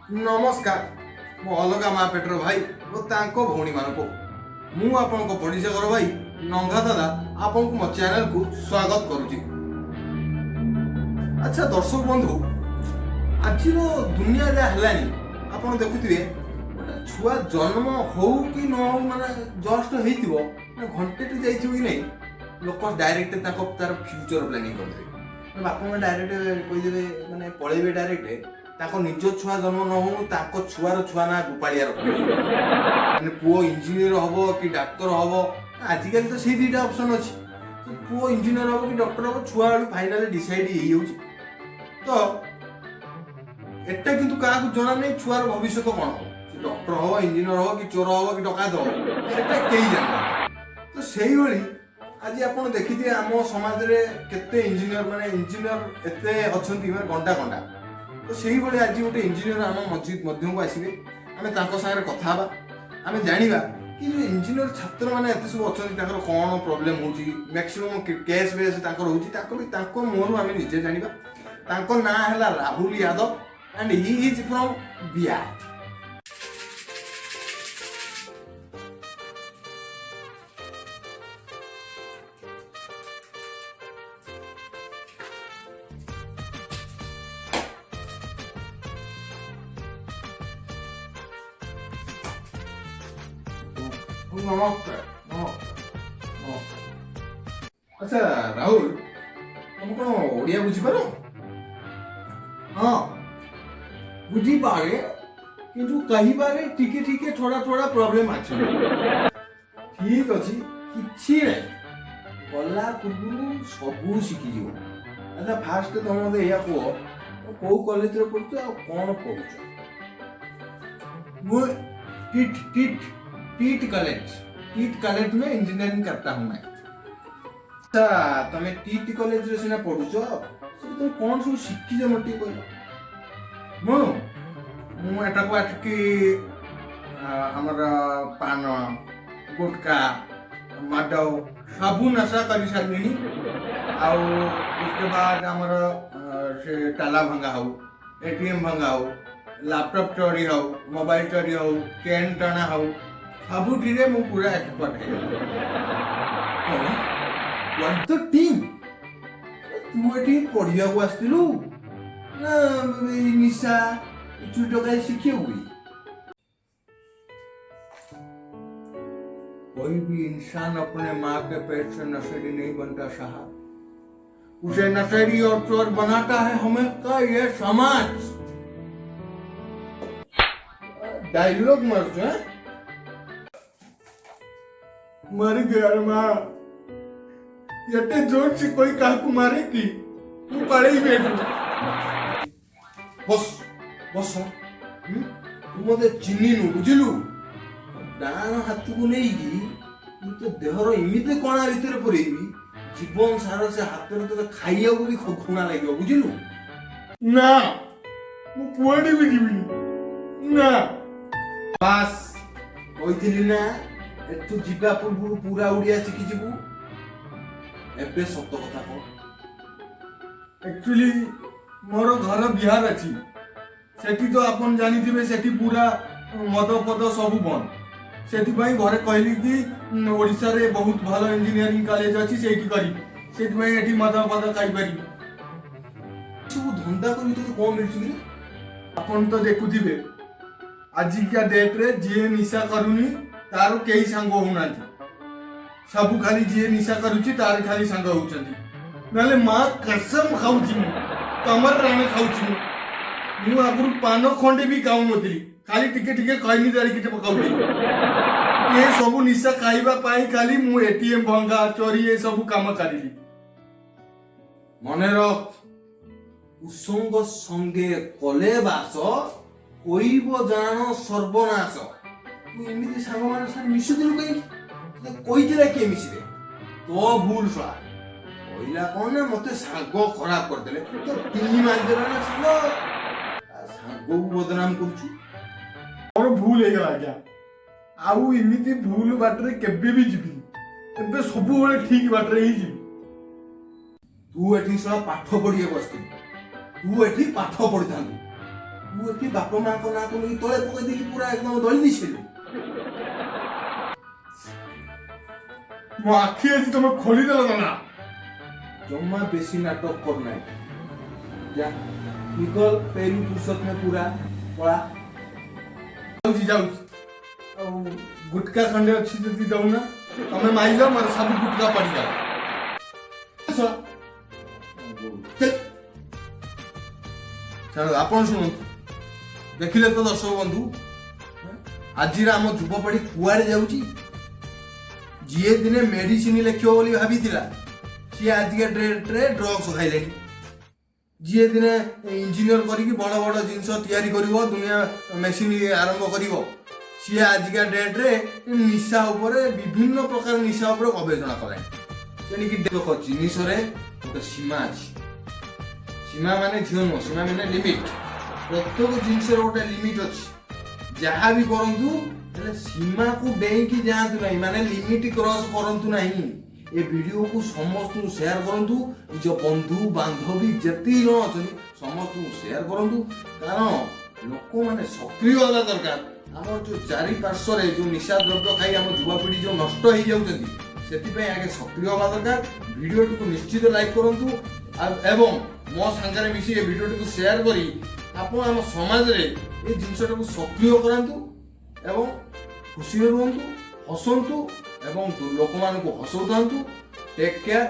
नमस्कार मो अलगा माँ पेटर भाई और भौणी मानक मु आपण पड़िशा घर भाई नंगा दादा आपन को मो चैनल को स्वागत करुची। अच्छा दर्शक बंधु आज दुनिया जहाँ हेलानी आपण देखुथिबे गोटे छुआ जन्म हो कि न हो माने जस्ट हेइथिबो घंटे टे जाइथिबो कि नहीं लोक डायरेक्ट तार फ्यूचर प्लानिंग करदे बापा डायरेक्ट कहीदेवे माने पळेबे डायरेक्ट ताको निज छुआ जन्म न हो छुआर छुआ ना गोपालिया रखे पुओ इंजीनियर हम कि डाक्तर हम आजिकल तो से दुटा ऑप्शन अच्छी पुओ इंजीनियर हम कि डॉक्टर हम छुआ फाइनाल डिसाइड तो एटा किंतु क्या जना नहीं छुआर भविष्य कौन हम डॉक्टर हम इंजीनियर हम कि चोर हम कि डकायत हम सेटा कई जान तो सही भली आज आप देखिए आम समाज में केते इंजीनियर माने इंजीनियर एते अच्छी माने घंटा घंटा तो सही भाई आज गोटे इंजीनियर आम मध्य को आसवे आम सागर कथा आम जाना कि जो इंजीनियर छात्र मैंने एत सब अच्छा कौन प्रोब्लेम हो मैक्सिमम केस बेस रोचे मुहर आम निजे जाना ना है Rahul Yadav and he is from Bihar. नमस्कार अच्छा राहुल तुम कौन ओडिया बुझीपार? हाँ बुझी पारे किंतु कही बारे टिके टिके थोड़ा थोड़ा प्रॉब्लम आछे। ठीक अच्छी किसी नहीं गला पूर्व सबू शिखी जीव। अच्छा फास्ट तुम मते या कह कौ कॉलेज रे पढ़ुछ आ कौन पढ़ुछ? वो टीट कॉलेज में इंजीनियरिंग करता हूँ मैं। अच्छा तुम टीट कॉलेज रे सिना पढ़ुछ तुम कौन सब शिखी जे मटे कहलो? मु एटा को आटकी हमर पान गुटका माडो सबू नशा कर सारी आउ उसके बाद हमर से ताला भंगा हो एटीएम भंगा हो लैपटॉप चोरी हो मोबाइल चोरी हो चेन टाणा हो सबुठी मु पूरा एक्सपर्ट है। व्हाट द टीम तू एठी पढ़िया को आस्तिलु ना निशा चुटकाई शिखे हुई? कोई भी इंसान अपने माँ के पेट से नशेड़ी नहीं बनता साहब, उसे नशेड़ी और चोर बनाता है हमेशा ये समाज। डायलॉग मर जो मर गया माँ ये जोर से कोई काकू मारे की तू पड़े ही बैठ बस बस तू मते चिन्नी नु बुझिलु डान हाथ को नहीं की तो देहर इमिते कोणा भीतर परेबी जीवन सारा से हाथ रे तो खाइया को भी खुना लागियो बुझिलु ना मु पुआडी भी जीवी ना बस कहिथिली ना एतु जीवा पूर्व पूरा उड़िया शिखि जीवु एबे सत्य कथा को एक्चुअली मोर घर बिहार अच्छी सेठी तो आपन जानी थिबे सेठी पूरा मद पद सब बंद सेठी भाई घरे कहली कि ओडिसा रे बहुत भलो इंजीनियरिंग कॉलेज अच्छी सेठी करी सेठी भाई एठी मद पद खाई पारी सब धंदा करी तो कोन मिलछि रे? आपन तो देखुथिबे आजिका डेट रे जे निशा करूनी तार केही संग होना सब खाली जे निशा करूची तार खाली संग होउचंदी नाले माँ कसम खाऊची कमर राणे खाऊची मु आगुर पान खंडे भी खाऊ नथली खाली टिके टिके कहनी दारी किटे पकाउली ये सब निशा खाइबा पाई खाली मु एटीएम भंगा चोरी ये सब काम करिली। मने रख कुसंग संगे कले बास कोइबो जानो सर्वनाश तू एमिति सांग मान साथ मिसु दिलु कहीं कोई जरा के मिसिरे तो भूल सा ओइला कोन मते सांग खराब कर देले तो टीम मार देला ना सांग को बदनाम करछु और भूल हे गला क्या आउ इमिति भूल बाटरे केबे भी जिबी एबे सब बेले ठीक बाटरे ही जिबी। तू एठी सा पाठ पढिए बसती तू एठी पाठ पढिथांतु ତୁ ଏଠି ବାପା ମାଙ୍କ ନାଁକୁ ନେଇକି ତଳେ ପକେଇ ଦେଇକି ପୁରା ଏକଦମ ଦଳି ଦେଇছিଲୁ। ମୋ ଆଖି ଆଜି ତମେ ଖୋଲିଦେଲ ନା। ଜମା ବେଶୀ ନାଟକ କରନାଇ। ଯା ନିକଲ ପେରୁ ଫୁର୍ସତ में पूरा ପଳା। ଯାଉଛି ଆଉ ଗୁଟକା ଖଣ୍ଡେ ଅଛି ଯଦି ଦଉନା। ତମେ ମାଇଲ ମୋର ସବୁ ଗୁଟକା ପଡ଼ିଗଲା। ଛାଡ଼ ଆପଣ ଶୁଣନ୍ତୁ, ଦେଖିଲେ ତ ଦର୍ଶକ ବନ୍ଧୁ, ଆଜିର ଆମ ଯୁବପିଢ଼ି କୁଆଡ଼େ ଯାଉଛି। ଯିଏ ଦିନେ ମେଡିସିନ ଲେଖିବ ବୋଲି ଭାବିଥିଲା ସିଏ ଆଜିକା ଡେଟ୍ରେ ଡ୍ରଗ୍ସ ଖାଇଲେଣି। ଯିଏ ଦିନେ ଇଞ୍ଜିନିୟର କରିକି ବଡ଼ ବଡ଼ ଜିନିଷ ତିଆରି କରିବ, ଦୁନିଆ ମେସିନ ଆରମ୍ଭ କରିବ, ସିଏ ଆଜିକା ଡେଟ୍ରେ ନିଶା ଉପରେ ବିଭିନ୍ନ ପ୍ରକାର ନିଶା ଉପରେ ଗବେଷଣା କଲାଣି। ତେଣିକି ଦେଖ ଜିନିଷରେ ଗୋଟେ ସୀମା ଅଛି। ସୀମା ମାନେ ଝିଅ ନୁହଁ, ସୀମା ମାନେ ଲିମିଟ୍। ପ୍ରତ୍ୟେକ ଜିନିଷର ଗୋଟେ ଲିମିଟ୍ ଅଛି। ଯାହା ବି କରନ୍ତୁ ହେଲେ ସୀମାକୁ ଡେଇଁକି ଯାଆନ୍ତୁ ନାହିଁ, ମାନେ ଲିମିଟ୍ କ୍ରସ୍ କରନ୍ତୁ ନାହିଁ। ଏ ଭିଡ଼ିଓକୁ ସମସ୍ତଙ୍କୁ ସେୟାର କରନ୍ତୁ। ନିଜ ବନ୍ଧୁ ବାନ୍ଧବୀ ଯେତିକି ଜଣ ଅଛନ୍ତି ସମସ୍ତଙ୍କୁ ସେୟାର କରନ୍ତୁ। କାରଣ ଲୋକମାନେ ସକ୍ରିୟ ହେବା ଦରକାର। ଆମର ଯେଉଁ ଚାରିପାର୍ଶ୍ୱରେ ଯେଉଁ ନିଶା ଦ୍ରବ୍ୟ ଖାଇ ଆମ ଯୁବପିଢ଼ି ଯେଉଁ ନଷ୍ଟ ହେଇଯାଉଛନ୍ତି, ସେଥିପାଇଁ ଆଗେ ସକ୍ରିୟ ହେବା ଦରକାର। ଭିଡ଼ିଓଟିକୁ ନିଶ୍ଚିତ ଲାଇକ୍ କରନ୍ତୁ ଏବଂ ମୋ ସାଙ୍ଗରେ ମିଶି ଏ ଭିଡ଼ିଓଟିକୁ ସେୟାର କରି ଆପଣ ଆମ ସମାଜରେ ଏ ଜିନିଷଟାକୁ ସକ୍ରିୟ କରାନ୍ତୁ ଏବଂ ଖୁସିରେ ରୁହନ୍ତୁ, ହସନ୍ତୁ ଏବଂ ଲୋକମାନଙ୍କୁ ହସଉଥାନ୍ତୁ। Take care.